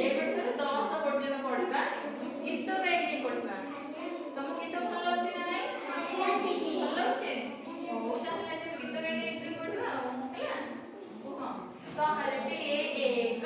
ଏବେଠାରୁ 10 ପର୍ଯ୍ୟନ୍ତ ପଢିବା। ଗୀତ ଗାଇକି ପଢିବା। ତମକୁ ଗୀତ ଭଲ ଲାଗୁଛି ନା ନାଇଁ? ଭଲ ଲାଗୁଛି? ହଉ ତାହେଲେ ଆଜି ଗୀତ ଗାଇକି ଏକ୍ସପ୍ଲେନ୍ ପଢିବା ଆଉ ହେଲା। କୁହ କହରେ ପିଲେ ଏକ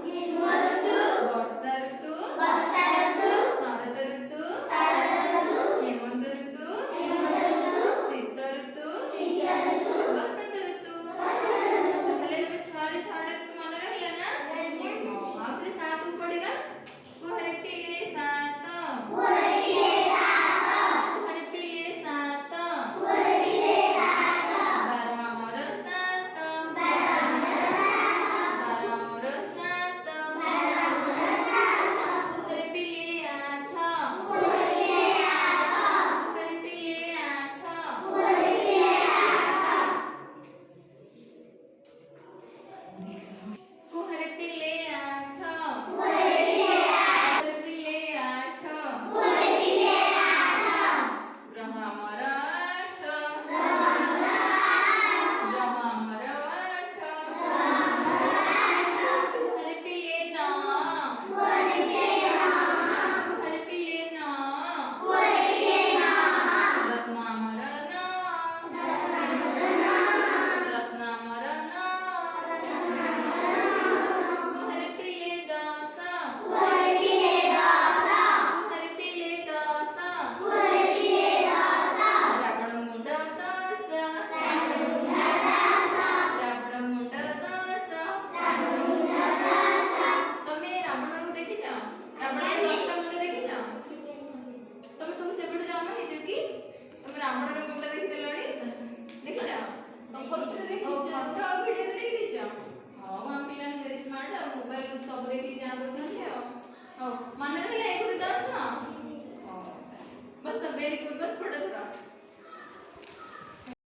ग्रीष्म ऋतु वर्षा ऋतु शरद ऋतु हेमंत ऋतु शीत ऋतु बसंत ऋतु ताहले ए 6 रे 6टा ऋतु मन रहला ना आ फिर 7 को पढ़िबा कोहरे पिले 7 रावण मुंडा देखि देलणी देखि जा तो फोटो रे देखि जा फोटो और वीडियो रे देखि जा हां हम पिलान वेरी स्मार्ट आ मोबाइल सब देखि जान दो छथि हां मन रहले 1 10 ना बस वेरी गुड बस फोटो थोड़ा